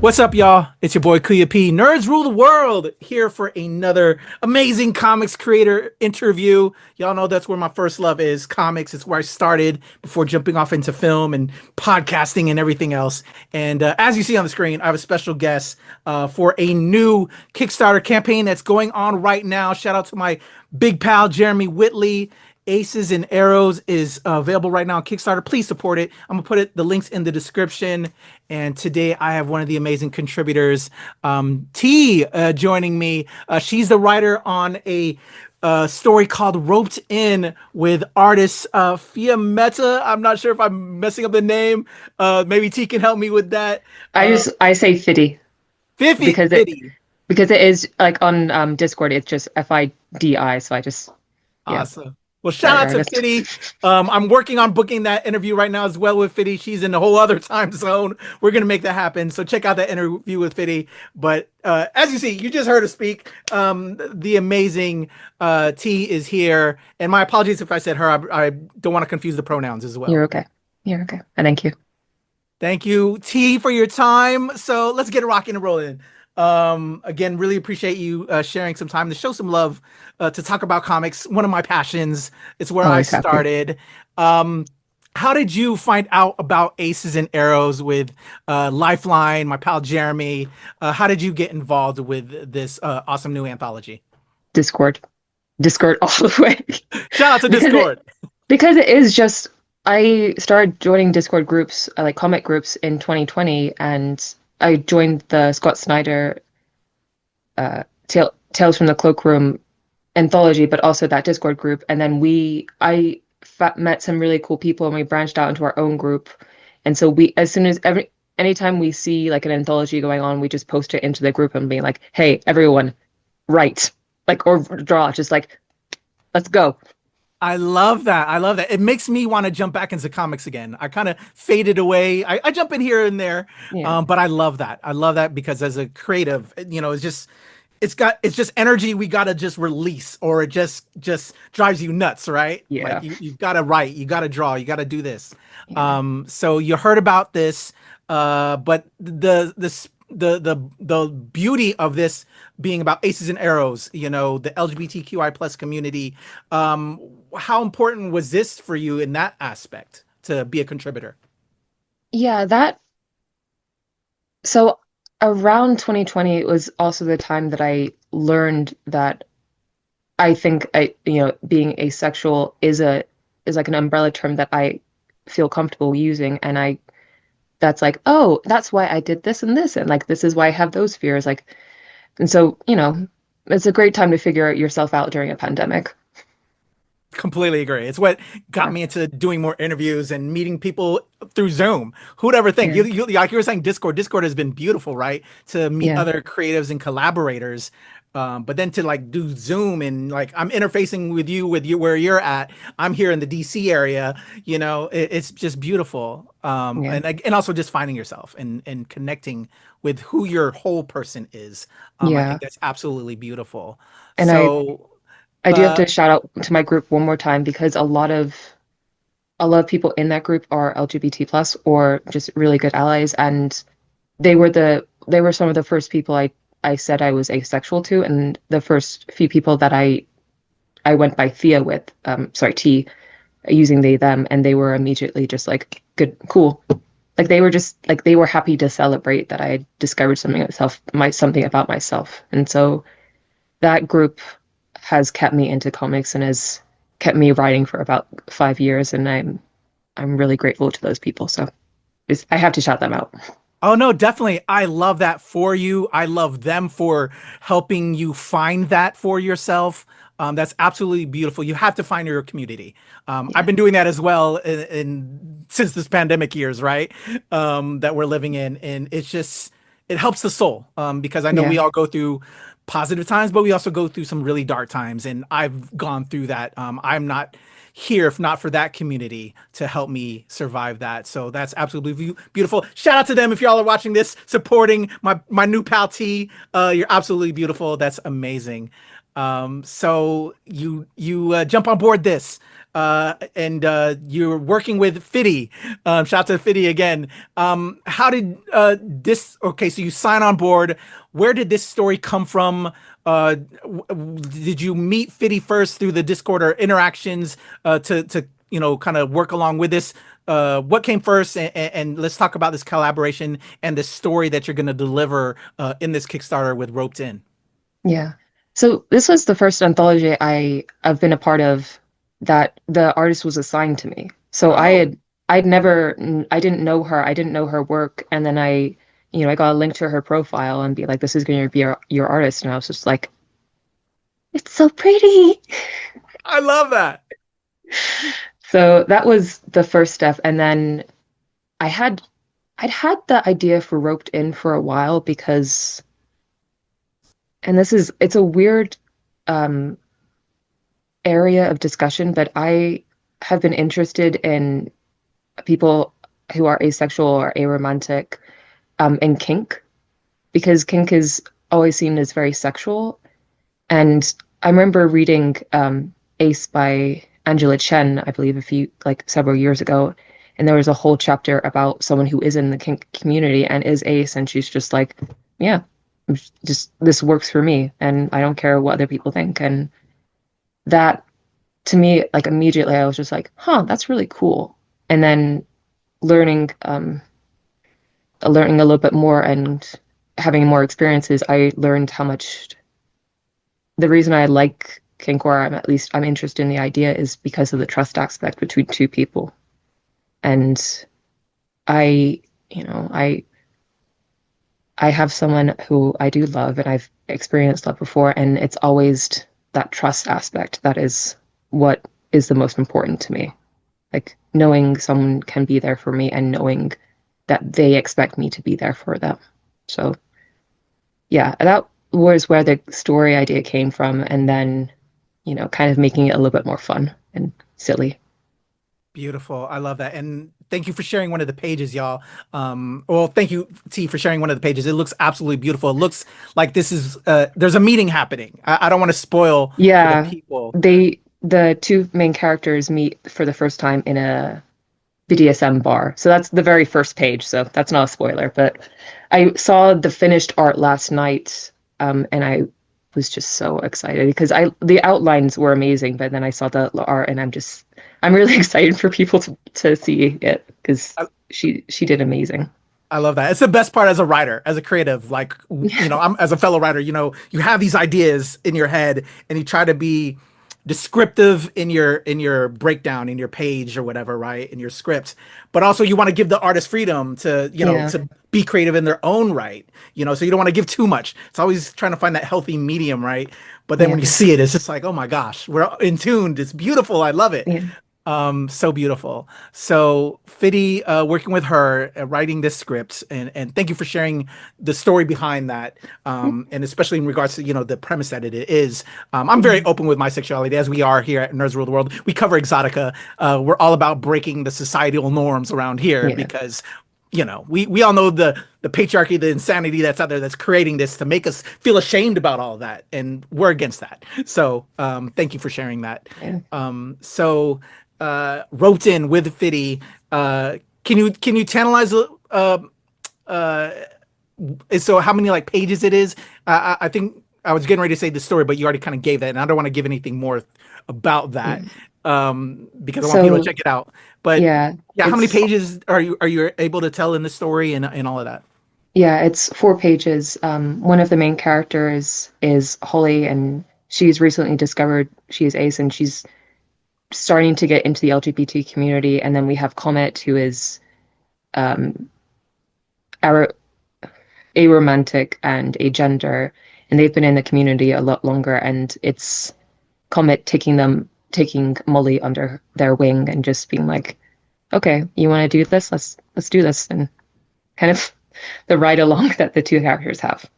What's up, y'all? It's your boy KUYA P. Nerds rule the world, here for another amazing comics creator interview. Y'all know that's where my first love is, comics. It's where I started before jumping off into film and podcasting and everything else. And as you see on the screen, I have a special guest for a new Kickstarter campaign that's going on right now. Shout out to my big pal, Jeremy Whitley. Aces and Arrows is available right now on Kickstarter. Please support it. I'm gonna put the links in the description. And today I have one of the amazing contributors, T, joining me. She's the writer on a story called Roped In with artist Fiametta. I'm not sure if I'm messing up the name. Maybe T can help me with that. I say Fiddy. Fiffy because it is like on Discord. It's just FIDI. So I just awesome. Well, shout out to Fiddy. I'm working on booking that interview right now as well with Fiddy. She's in a whole other time zone. We're going to make that happen. So check out that interview with Fiddy. But as you see, you just heard her speak. The amazing T is here. And my apologies if I said her. I don't want to confuse the pronouns as well. You're okay. You're okay. And thank you. Thank you, T, for your time. So let's get rocking and rolling. Again, really appreciate you sharing some time to show some love to talk about comics. One of my passions. It's where I started. How did you find out about Aces and Arrows with Lifeline, my pal Jeremy? How did you get involved with this awesome new anthology? Discord all the way. Shout out to Discord. Because it is just, I started joining Discord groups, like comic groups in 2020, and I joined the Scott Snyder Tales from the Cloakroom anthology, but also that Discord group. And then I met some really cool people, and we branched out into our own group. And so anytime we see like an anthology going on, we just post it into the group and being like, hey, everyone, write, like, or draw, just like, let's go. I love that. I love that. It makes me want to jump back into comics again. I kind of faded away. I jump in here and there, but I love that. I love that because as a creative, it's just energy we got to just release, or it just drives you nuts, right? Yeah. Like you got to write, you got to draw, you got to do this. Yeah. So you heard about this, but the beauty of this being about Aces and Arrows, the LGBTQI plus community, how important was this for you in that aspect to be a contributor? Yeah, so around 2020, it was also the time that I learned that I think being asexual is like an umbrella term that I feel comfortable using, and that's like, oh, that's why I did this and this, and like this is why I have those fears, like, and so it's a great time to figure yourself out during a pandemic. Completely agree. It's what got me into doing more interviews and meeting people through Zoom. Who'd ever think? You like you were saying, Discord has been beautiful, right? To meet other creatives and collaborators. But then to like do Zoom and like I'm interfacing with you where you're at. I'm here in the DC area. It's just beautiful. And also just finding yourself and connecting with who your whole person is. I think that's absolutely beautiful. And I do have to shout out to my group one more time, because a lot of people in that group are LGBT plus or just really good allies, and they were some of the first people I said I was asexual to, and the first few people that I went by Thea with, T, using they them, and they were immediately just like, good, cool. Like they were happy to celebrate that I had discovered something about myself. And so that group has kept me into comics and has kept me writing for about 5 years, and I'm really grateful to those people. So I have to shout them out. Oh no, definitely. I love that for you. I love them for helping you find that for yourself. That's absolutely beautiful. You have to find your community. I've been doing that as well since this pandemic years, right? That we're living in, and it helps the soul. Because I know we all go through positive times, but we also go through some really dark times, and I've gone through that. I'm not here if not for that community to help me survive that. So that's absolutely beautiful. Shout out to them if y'all are watching this, supporting my new pal T. You're absolutely beautiful. That's amazing. So you jump on board this, and you're working with Fiddy. Shout out to Fiddy again. How did this? Okay, so you sign on board. Where did this story come from? Did you meet Fiddy first through the Discord or interactions to kind of work along with this? What came first? And let's talk about this collaboration and the story that you're going to deliver in this Kickstarter with Roped In. Yeah. So this was the first anthology I've been a part of that the artist was assigned to me. So Oh, I didn't know her. I didn't know her work. And then I got a link to her profile and be like, this is going to be your artist. And I was just like, it's so pretty. I love that. So that was the first step. And then I had, I'd had the idea for Roped In for a while because, and it's a weird, um, area of discussion, but I have been interested in people who are asexual or aromantic, in kink, because kink is always seen as very sexual. And I remember reading Ace by Angela Chen, I believe, several years ago, and there was a whole chapter about someone who is in the kink community and is ace, and she's just like, yeah, just this works for me, and I don't care what other people think. And that to me, like immediately, I was just like, huh, that's really cool. And then learning, learning a little bit more and having more experiences, I learned how much the reason I like kink, or I'm interested in the idea, is because of the trust aspect between two people. And I, you know, I have someone who I do love and I've experienced love before, and it's always that trust aspect that is what is the most important to me. Like knowing someone can be there for me and knowing that they expect me to be there for them. So yeah, that was where the story idea came from, and then, kind of making it a little bit more fun and silly. Beautiful. I love that. And thank you for sharing one of the pages, y'all. Well, thank you, T, for sharing one of the pages. It looks absolutely beautiful. It looks like this is there's a meeting happening. I don't want to spoil for the Yeah, people. the two main characters meet for the first time in a BDSM bar. So that's the very first page. So that's not a spoiler, but I saw the finished art last night, and I was just so excited because the outlines were amazing, but then I saw the art and I'm really excited for people to see it because she did amazing. I love that. It's the best part as a writer, as a creative. Like, I'm as a fellow writer, you have these ideas in your head and you try to be descriptive in your breakdown, in your page or whatever, right? In your script. But also you want to give the artist freedom to, Yeah, to be creative in their own right, so you don't want to give too much. It's always trying to find that healthy medium, right? But then yeah, when you see it, it's just like, oh my gosh, we're in tuned. It's beautiful. I love it. yeah. So beautiful. So Fiddy, working with her, writing this script, and thank you for sharing the story behind that. And especially in regards to the premise that it is. I'm very Mhm. open with my sexuality, as we are here at Nerds Rule the World. We cover exotica. We're all about breaking the societal norms around here Yeah, because we all know the patriarchy, the insanity that's out there that's creating this to make us feel ashamed about all of that, and we're against that. So thank you for sharing that. yeah. So Roped In with Fiddy. Can you tantalize uh so how many like pages it is? I think I was getting ready to say the story, but you already kind of gave that, and I don't want to give anything more about Yeah. that because I want people to So check it out. But yeah, yeah, how many it's pages are you able to tell in the story and all of that? yeah, it's 4 pages. One of the main characters is Holly, and she's recently discovered she is ace, and she's starting to get into the LGBT community. And then we have Comet, who is um, ar aromantic and agender, and they've been in the community a lot longer. And it's Comet taking Molly under their wing and just being like, "Okay, you want to do this? Let's do this," and kind of the ride along that the two characters have.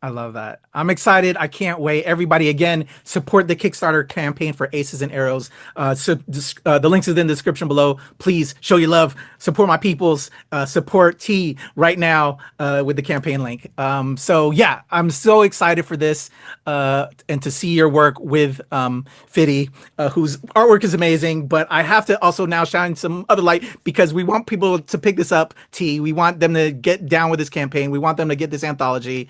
I love that. I'm excited. I can't wait. Everybody, again, support the Kickstarter campaign for Aces and Arrows. The links is in the description below. Please show your love. Support my peoples. Support T right now with the campaign link. So yeah, I'm so excited for this and to see your work with Fiddy, whose artwork is amazing. But I have to also now shine some other light because we want people to pick this up. T. We want them to get down with this campaign. We want them to get this anthology.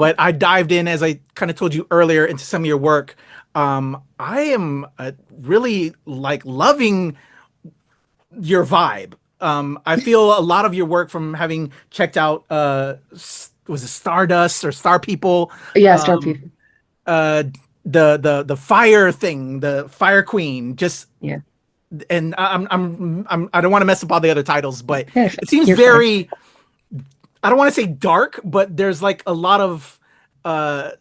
But I dived in, as I kind of told you earlier, into some of your work. I am really like loving your vibe. I feel a lot of your work from having checked out, was it Stardust or Star People? Yeah, Star Um, People. uh, the fire thing, the Fire Queen, just Yeah. and I don't want to mess up all the other titles, but Yeah, it seems you're fine. very, I don't want to say dark, but there's like a lot of uh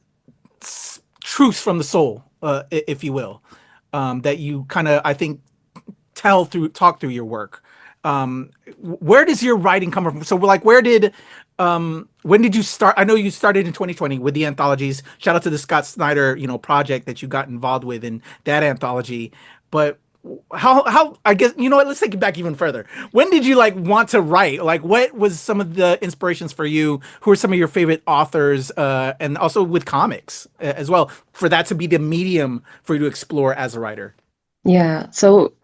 truths from the soul, if you will, that you kind of, I think, talk through your work. Where does your writing come from? So, like, when did you start? I know you started in 2020 with the anthologies. Shout out to the Scott Snyder, project that you got involved with in that anthology. But how I guess, you know what, let's take it back even further. When did you like want to write? Like, what was some of the inspirations for you? Who are some of your favorite authors, and also with comics as well, for that to be the medium for you to explore as a writer? Yeah. So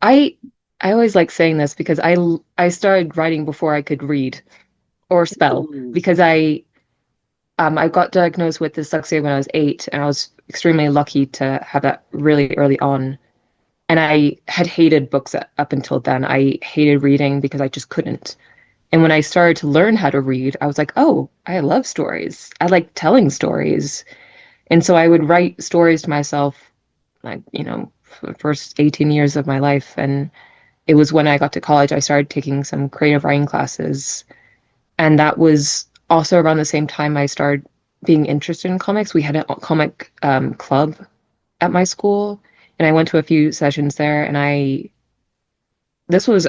I I always like saying this because I started writing before I could read or spell Ooh. because I got diagnosed with dyslexia when I was 8, and I was extremely lucky to have that really early on. And I had hated books up until then. I hated reading because I just couldn't. And when I started to learn how to read, I was like, oh, I love stories. I like telling stories. And so I would write stories to myself, like, for the first 18 years of my life. And it was when I got to college, I started taking some creative writing classes. And that was also around the same time I started being interested in comics. We had a comic club at my school, and I went to a few sessions there. And this was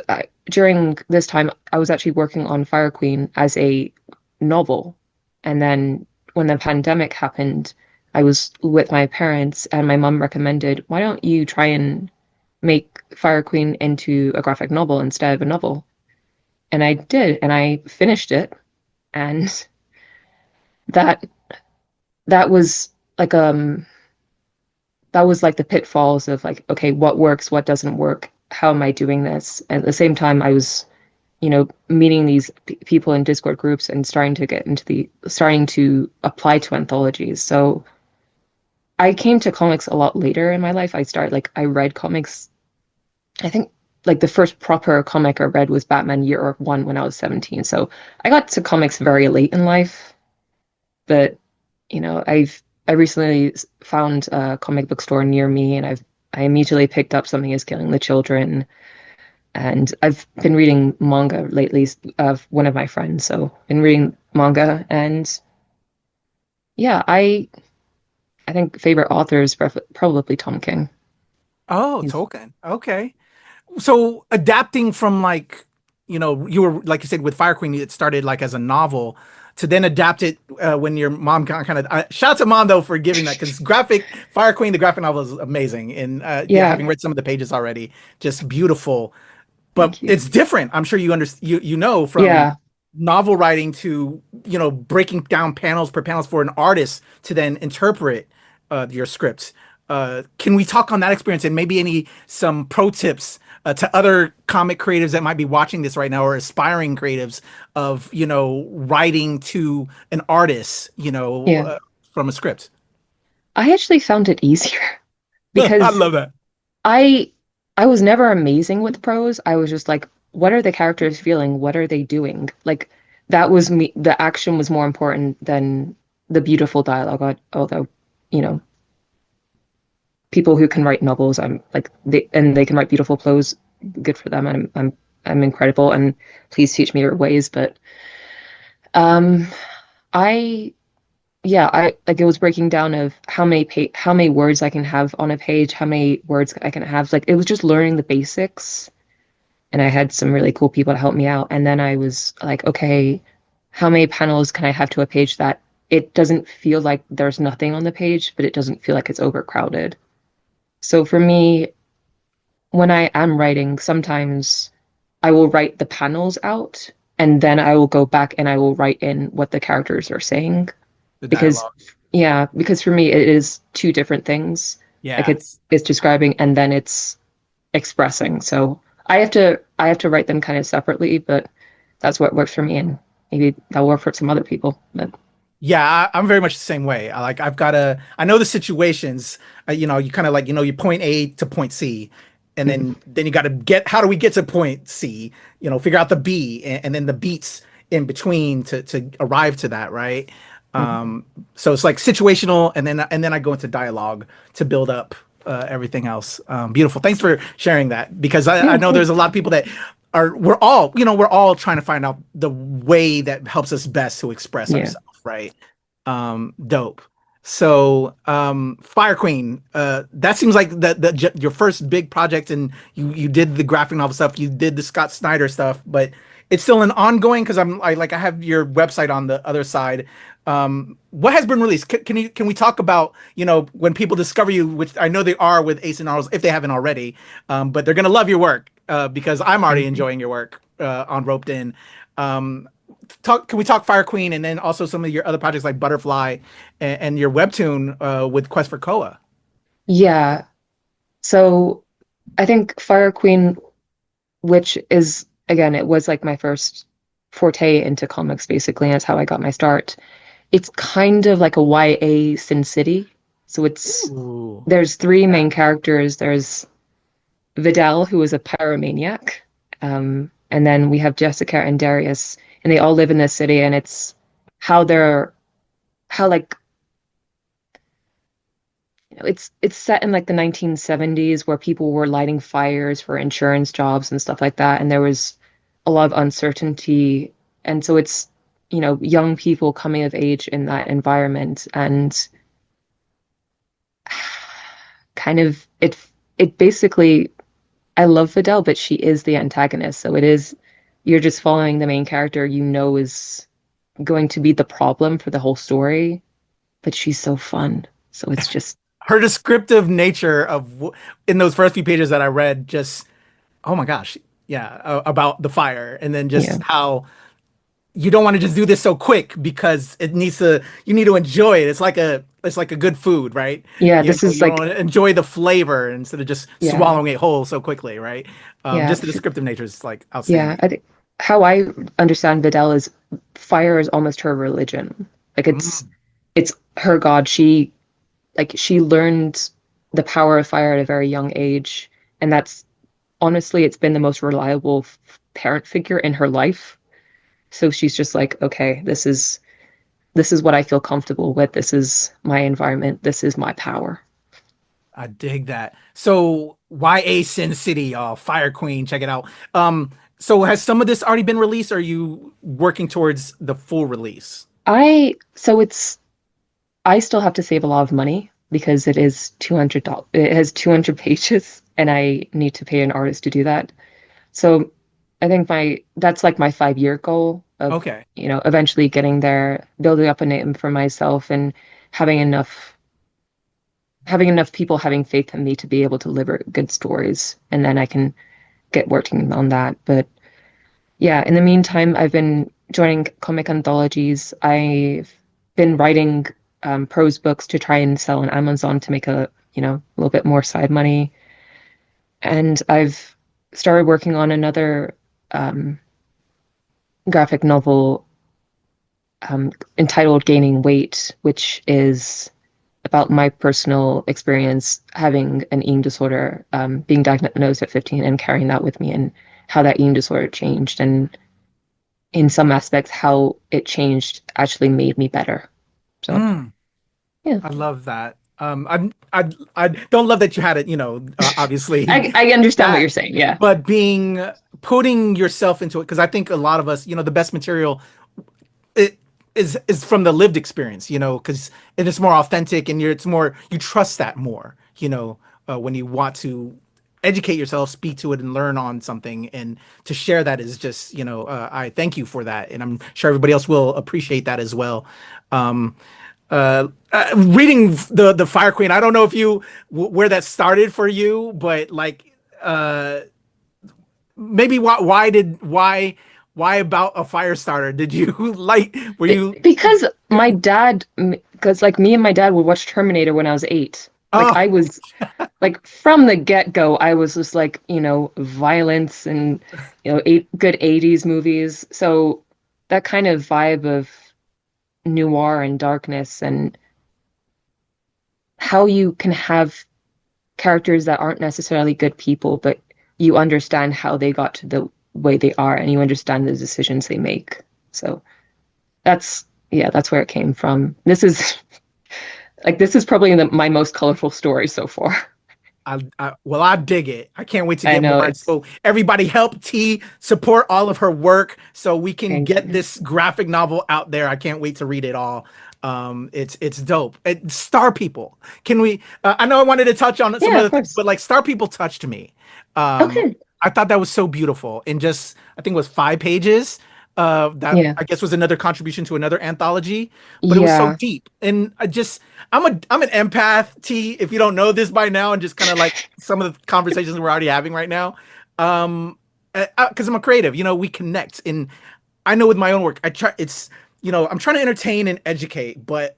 during this time, I was actually working on Fire Queen as a novel. And then when the pandemic happened, I was with my parents, and my mom recommended, why don't you try and make Fire Queen into a graphic novel instead of a novel? And I did, and I finished it. And that that was like that was like the pitfalls of like, okay, what works, what doesn't work, how am I doing this? And at the same time, I was, meeting these people in Discord groups and starting to apply to anthologies. So I came to comics a lot later in my life. I read comics. I think like the first proper comic I read was Batman Year One when I was 17. So I got to comics very late in life, but I recently found a comic book store near me, and I immediately picked up Something Is Killing the Children, and I've been reading manga lately of one of my friends. So been reading manga, and yeah, I think favorite author is probably Tom King. Oh, He's Tolkien. Okay. So adapting from, like, you were, like you said, with Fire Queen, it started like as a novel to then adapt it, when your mom kind of, shout out to mom though for giving that, because graphic Fire Queen, the graphic novel is amazing. And yeah, yeah, having read some of the pages already, just beautiful. But thank you. it's different. I'm sure you know from Yeah, novel writing to, breaking down panels per panels for an artist to then interpret your script. Can we talk on that experience and maybe some pro tips to other comic creatives that might be watching this right now, or aspiring creatives of, writing to an artist, yeah. from a script? I actually found it easier I because love that. I I was never amazing with prose. I was just like, what are the characters feeling? What are they doing? Like that was me. The action was more important than the beautiful dialogue. Although, you know, people who can write novels, I'm like they can write beautiful prose. Good for them. I'm incredible. And please teach me your ways. But um, I yeah, I like it was breaking down of how many words I can have on a page, how many words I can have. Like it was just learning the basics, and I had some really cool people to help me out. And then I was like, okay, how many panels can I have to a page that it doesn't feel like there's nothing on the page, but it doesn't feel like it's overcrowded. So for me, when I am writing, sometimes I will write the panels out and then I will go back and I will write in what the characters are saying. The Because dialogue. yeah, because for me it is two different things. Like Yeah. it's describing and then it's expressing. So I have to write them kind of separately, but that's what works for me and maybe that'll work for some other people. But Yeah, I'm very much the same way. I've got to, I know the situations, you know, you kind of like, you know, you point A to point C, and mm, then you got to get, how do we get to point C? You know, figure out the B and then the beats in between to arrive to that, right? mm. So it's like situational, and then I go into dialogue to build up everything else. Beautiful. Thanks for sharing that, because Yeah, I of know there's a course. lot of people that are, we're all, you know, we're all trying to find out the way that helps us best to express Yeah. ourselves, right? Dope. So, Fire Queen, that seems like your first big project, and you did the graphic novel stuff, you did the Scott Snyder stuff, but it's still an ongoing, because I have your website on the other side. What has been released? Can we talk about, you know, when people discover you, which I know they are with Ace and Arls if they haven't already, but they're gonna love your work, because I'm already Thank you. enjoying your work on Roped In. Um, can we talk Fire Queen, and then also some of your other projects like Butterfly, and your webtoon with Quest for Koa? Yeah. So I think Fire Queen, which is again, it was like my first forte into comics basically, and that's how I got my start. It's kind of like a YA Sin City. So it's Ooh, there's three yeah. main characters. There's Vidal, who is a pyromaniac. And then we have Jessica and Darius, and they all live in this city, and it's how they're how like it's set in like the 1970s where people were lighting fires for insurance jobs and stuff like that, and there was a lot of uncertainty, and so it's young people coming of age in that environment, and kind of it basically I love Fidel, but she is the antagonist. So it is, you're just following the main character you know is going to be the problem for the whole story, but she's so fun. So it's just, Her descriptive nature in those first few pages that I read, just, oh my gosh, yeah, about the fire, and then yeah. just how you don't want to just do this so quick, because you need to enjoy it. It's like a good food, right? Yeah, You this know, is you like, want to enjoy the flavor instead of just yeah, swallowing it whole so quickly, right? yeah, Just the descriptive nature is like yeah. outstanding. I think how I understand Videl is fire is almost her religion. Like Mm, it's her god. She learned the power of fire at a very young age, and that's honestly, it's been the most reliable parent figure in her life. So she's just like, okay, this is what I feel comfortable with. This is my environment. This is my power. I dig that. So YA Sin City, y'all, Fire Queen, check it out. So has some of this already been released? Or are you working towards the full release? So I still have to save a lot of money because it is $200. It has 200 pages and I need to pay an artist to do that. So I think that's like my 5-year goal of, Okay. eventually getting there, building up a name for myself and having enough having enough people having faith in me to be able to deliver good stories. And then I can get working on that. But yeah, in the meantime, I've been joining comic anthologies. I've been writing prose books to try and sell on Amazon to make a little bit more side money. And I've started working on another um, graphic novel entitled Gaining Weight, which is about my personal experience having an eating disorder, being diagnosed at 15 and carrying that with me, and how that eating disorder changed. And in some aspects, how it changed actually made me better. So, Mm, yeah, I love that. I don't love that you had it, you know, obviously I understand what you're that, saying. Yeah. but putting yourself into it, because I think a lot of us, you know, the best material it is from the lived experience, you know, because it is more authentic, and it's more, you trust that more, you know, when you want to educate yourself, speak to it, and learn on something. And to share that is just, I thank you for that, and I'm sure everybody else will appreciate that as well. Um, Reading the Fire Queen, I don't know if you where that started for you, but like maybe why about a fire starter? Did you like were you Because my dad, because like me and my dad would watch Terminator when I was 8. Like oh I was like from the get-go, I was just like, violence and good 80s movies. So that kind of vibe of noir and darkness and how you can have characters that aren't necessarily good people, but you understand how they got to the way they are and you understand the decisions they make. So that's yeah, that's where it came from. This is probably my most colorful story so far. well, I dig it. I can't wait to I get know more. it's So everybody help T support all of her work so we can thank get you. this graphic novel out there. I can't wait to read it all. It's dope. Star People. Can we? I know I wanted to touch on some Yeah, of other things, course. but like Star People touched me. Um, Okay. I thought that was so beautiful in just I think it was 5 pages. That Yeah. I guess was another contribution to another anthology, but it was so Yeah. deep. And I'm an empath, T, if you don't know this by now, and just kind of like some of the conversations we're already having right now. Because I'm a creative, we connect. And I know with my own work, I'm trying to entertain and educate, but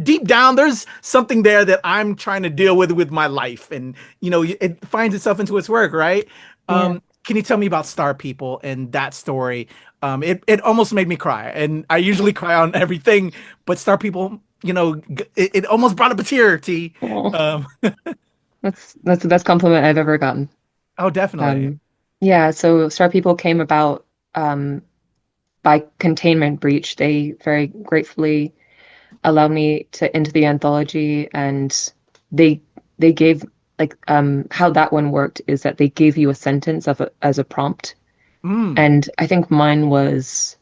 deep down, there's something there that I'm trying to deal with my life. And, it finds itself into its work, right? Yeah. Can you tell me about Star People and that story? It almost made me cry. And I usually cry on everything, but Star People, it almost brought up a tear, T. Oh, Um, that's the best compliment I've ever gotten. oh, definitely. Um, yeah, so Star People came about by containment breach. They very gratefully allowed me to into the anthology, and they they gave like how that one worked is that they gave you a sentence as a prompt, Mm. and I think mine was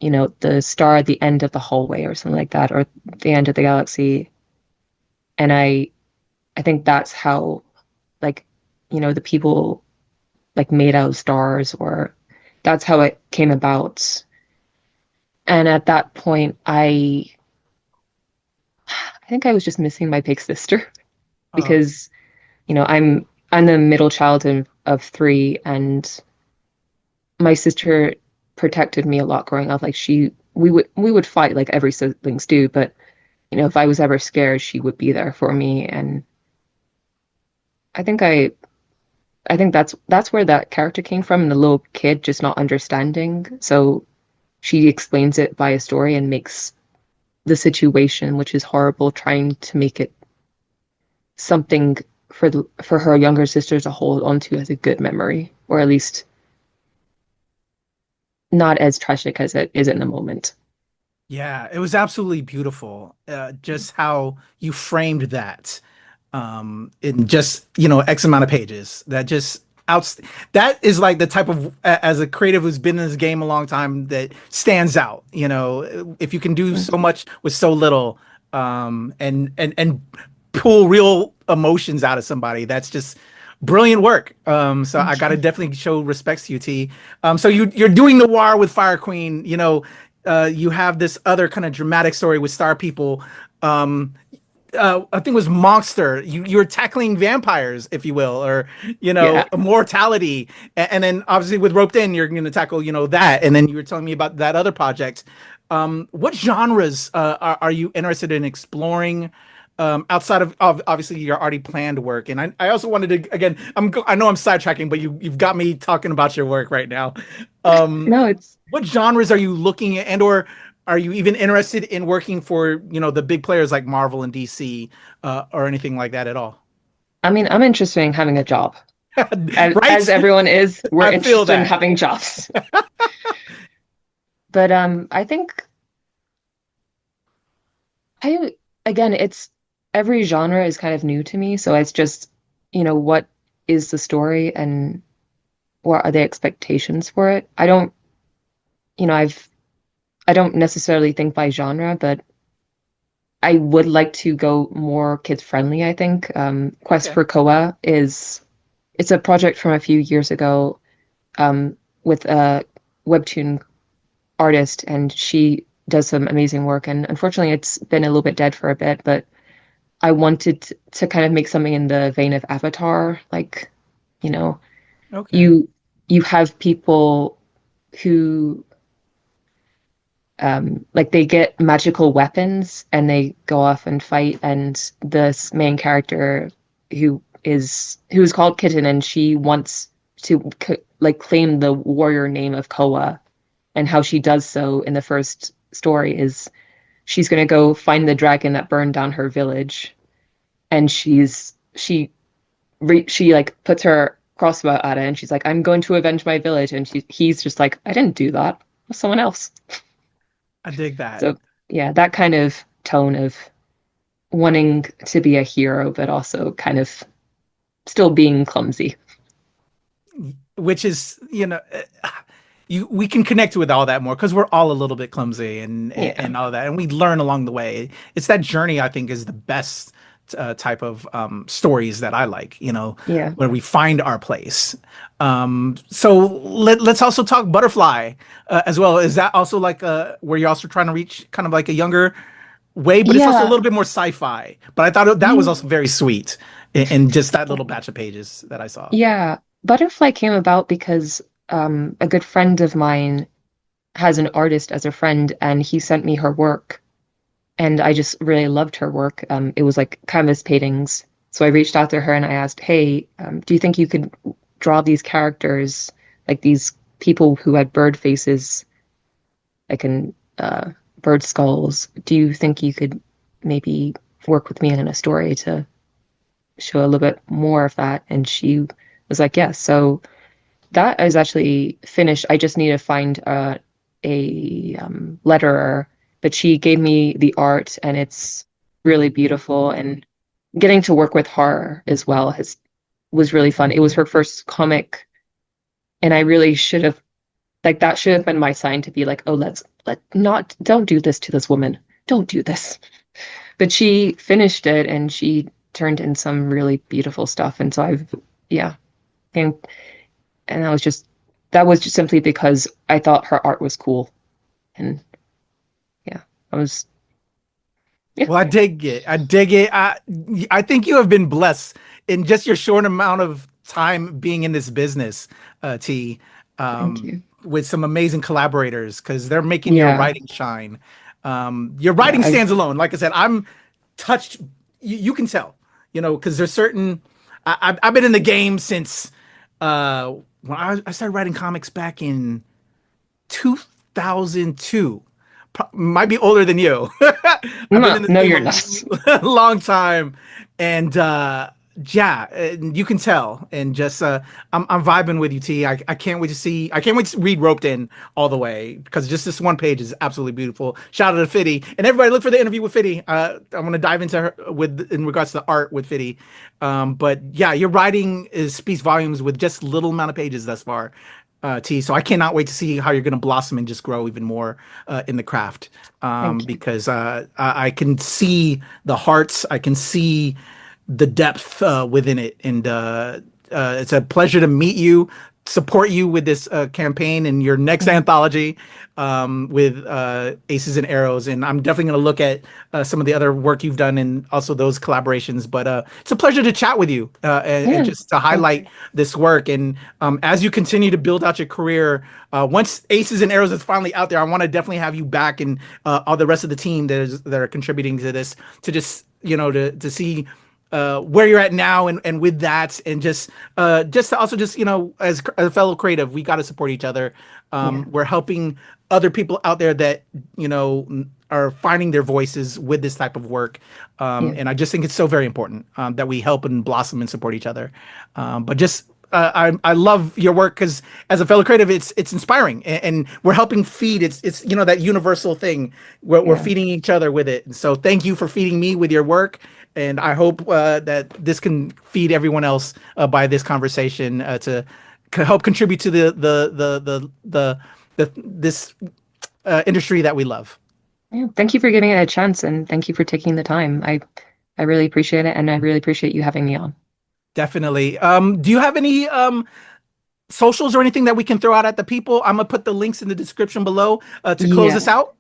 the star at the end of the hallway or something like that, or the end of the galaxy, and I think that's how like the people like made out of stars, or that's how it came about. And at that point, I think I was just missing my big sister Oh, because I'm the middle child of three, and my sister protected me a lot growing up. Like we would fight like every siblings do, but if I was ever scared, she would be there for me. And I think I think that's where that character came from, and the little kid just not understanding. So she explains it by a story and makes the situation, which is horrible, trying to make it something for her younger sister to hold onto as a good memory, or at least not as tragic as it is in the moment. yeah, it was absolutely beautiful. Just how you framed that in just, X amount of pages. That is like the type of, as a creative who's been in this game a long time, that stands out. If you can do so much with so little, and pull real emotions out of somebody, that's just brilliant work. So I Thank gotta you. definitely show respects to you, T. So you're doing noir with Fire Queen. You have this other kind of dramatic story with Star People. Um, I think it was Monster. You're tackling vampires, if you will, or Yeah. immortality, and then obviously with Roped In, you're going to tackle that, and then you were telling me about that other project. What genres are you interested in exploring? Outside of obviously your already planned work, and I also wanted to again, I know I'm sidetracking, but you've got me talking about your work right now. Um, No, it's what genres are you looking at, and or are you even interested in working for the big players like Marvel and DC, or anything like that at all? I mean, I'm interested in having a job. As Right? everyone is, we're I feel interested in that. having jobs. But I think I again, it's every genre is kind of new to me, so it's just, what is the story and what are the expectations for it? I don't, I don't necessarily think by genre, but I would like to go more kids friendly, I think. Quest Okay. for Koa is it's a project from a few years ago, with a webtoon artist, and she does some amazing work. And unfortunately, it's been a little bit dead for a bit, but I wanted to kind of make something in the vein of Avatar, like, you know, Okay. you you have people who like they get magical weapons and they go off and fight, and this main character who's called Kitten, and she wants to like claim the warrior name of Koa, and how she does so in the first story is she's going to go find the dragon that burned down her village, and she like puts her crossbow at it, and she's like, I'm going to avenge my village, and he's just like, I didn't do that, it was someone else. I dig that. So yeah, that kind of tone of wanting to be a hero, but also kind of still being clumsy. Which is, we can connect with all that more because we're all a little bit clumsy Yeah, and all that, and we learn along the way. It's that journey I think is the best type of stories that I like, yeah, where we find our place. So let's also talk Butterfly as well. Is that also like where you're also trying to reach kind of like a younger way, but it's also a yeah. little bit more sci-fi. But I thought that was You, also very sweet in just that little batch of pages that I saw. yeah. Butterfly came about because a good friend of mine has an artist as a friend, and he sent me her work, and I just really loved her work. It was like canvas paintings. So I reached out to her and I asked, "Hey, do you think you could draw these characters, like these people who had bird faces, like in bird skulls? Do you think you could maybe work with me in a story to show a little bit more of that?" And she was like, "Yes." So that is actually finished. I just need to find a letterer, but she gave me the art, and it's really beautiful. And getting to work with her as well has was really fun. It was her first comic, and I really should have like that should have been my sign to be like, oh, let not don't do this to this woman. Don't do this. But she finished it, and she turned in some really beautiful stuff. And so I've yeah, and and that was just simply because I thought her art was cool. And yeah, I was yeah. Well, I dig it. I dig it. I think you have been blessed in just your short amount of time being in this business, T, Thank you. with some amazing collaborators because they're making your Yeah. writing shine. Your Yeah, writing I've stands alone. Like I said, I'm touched. You can tell, because there's certain. I've been in the game since when I started writing comics back in 2002. Might be older than you. I've been no, in this no, game you're not. a long time, and yeah, you can tell. And just I'm vibing with you, T. I can't wait to see. I can't wait to read Roped In all the way because just this one page is absolutely beautiful. Shout out to Fitty and everybody. Look for the interview with Fitty. I want to dive into her with in regards to the art with Fitty. But yeah, your writing speaks volumes with just little amount of pages thus far. T. So I cannot wait to see how you're going to blossom and just grow even more in the craft. Thank you. Because I can see the hearts, I can see the depth within it, and it's a pleasure to meet you, support you with this campaign and your next Mm, anthology with Aces and Arrows. And I'm definitely going to look at some of the other work you've done and also those collaborations. But it's a pleasure to chat with you and yeah, just to thank you. highlight this work. And as you continue to build out your career, once Aces and Arrows is finally out there, I want to definitely have you back and all the rest of the team that are contributing to this to just to see where you're at now and with that and just to also just as a fellow creative we got to support each other. Yeah, We're helping other people out there that are finding their voices with this type of work, yeah, and I just think it's so very important that we help and blossom and support each other. But just I love your work because as a fellow creative, it's inspiring, and we're helping feed. It's that universal thing where we're yeah, feeding each other with it. And so thank you for feeding me with your work, and I hope that this can feed everyone else by this conversation to help contribute to the this industry that we love. yeah. Thank you for giving it a chance, and thank you for taking the time. I really appreciate it, and I really appreciate you having me on. Definitely. Do you have any socials or anything that we can throw out at the people? I'm gonna put the links in the description below to close Yeah. us out.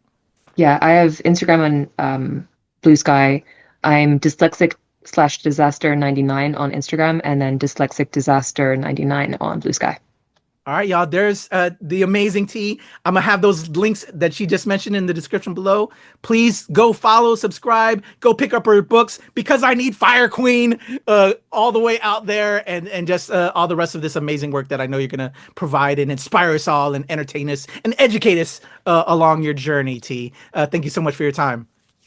Yeah, I have Instagram on Blue Sky. I'm dyslexic/disaster99 on Instagram, and then dyslexic disaster99 on Blue Sky. All right, y'all. There's the amazing T. I'm gonna have those links that she just mentioned in the description below. Please go follow, subscribe, go pick up her books because I need Fire Queen all the way out there, and just all the rest of this amazing work that I know you're gonna provide and inspire us all and entertain us and educate us along your journey, T. Thank you so much for your time.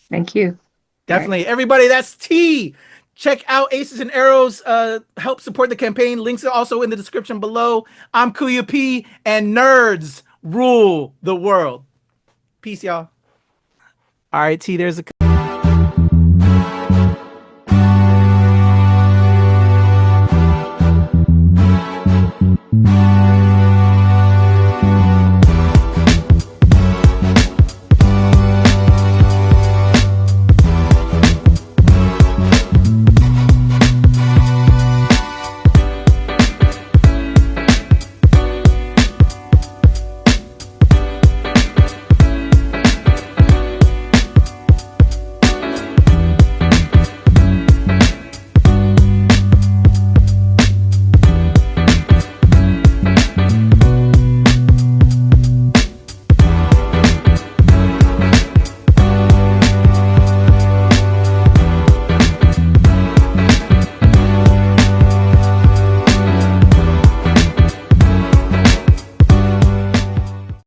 Thank you. Definitely, everybody. That's T. Check out Aces and Arrows. Help support the campaign. Links are also in the description below. I'm KUYA P, and nerds rule the world. Peace, y'all. All right, T, there's a...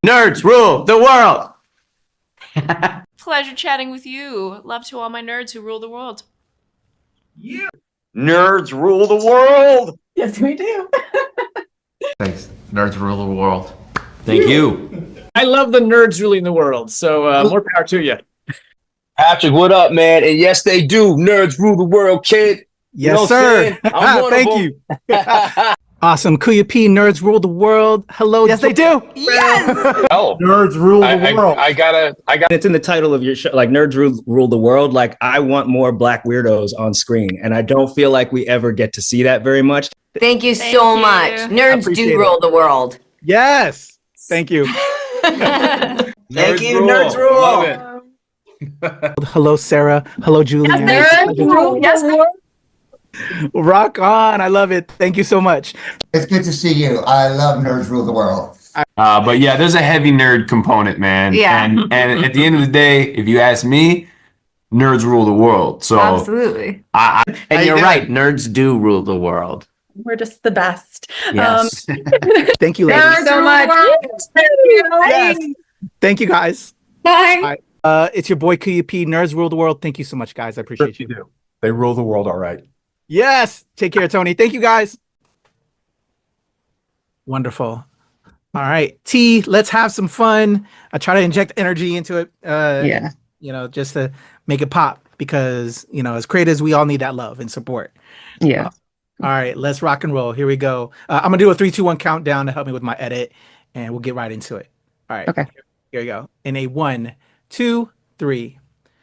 Nerds rule the world. Pleasure chatting with you. Love to all my nerds who rule the world. Nerds rule the world. Yes, we do. Thanks. Nerds rule the world. Thank you. I love the nerds ruling the world, so more power to you. Patrick, what up, man? And yes, they do. Nerds rule the world, kid. Yes, You know what sir. I'm saying? I'm one of Thank them. you. Awesome. KUYA P, nerds rule the world. Hello. Yes, they do. Yes. Oh, Nerds rule the world. I got. It's in the title of your show, like Nerds Rule the World. Like, I want more Black weirdos on screen, and I don't feel like we ever get to see that very much. Thank you Thank so you. much. Nerds Appreciate do rule the world. Yes. Thank you. Thank you, rule. nerds rule. Love it. Hello, Sarah. Hello, Julie. Yes, Rock on. I love it. Thank you so much. It's good to see you. I love Nerds Rule the World. But yeah, there's a heavy nerd component, man. Yeah. And at the end of the day, if you ask me, nerds rule the world. So absolutely. And you're right. Nerds do rule the world. We're just the best. Yes. Thank you, ladies. so much. Yes. Thank you, guys. Bye. It's your boy KUYA P. Nerds rule the world. Thank you so much, guys. I appreciate you. do. They rule the world all right. Yes. Take care, Tony. Thank you, guys. Wonderful. All right, T. Let's have some fun. I try to inject energy into it. Yeah. You know, just to make it pop because as creators, we all need that love and support. Yeah. All right, let's rock and roll. Here we go. I'm gonna do a 3, 2, 1 countdown to help me with my edit, and we'll get right into it. All right. Okay. Here we go. In a 1, 2, 3.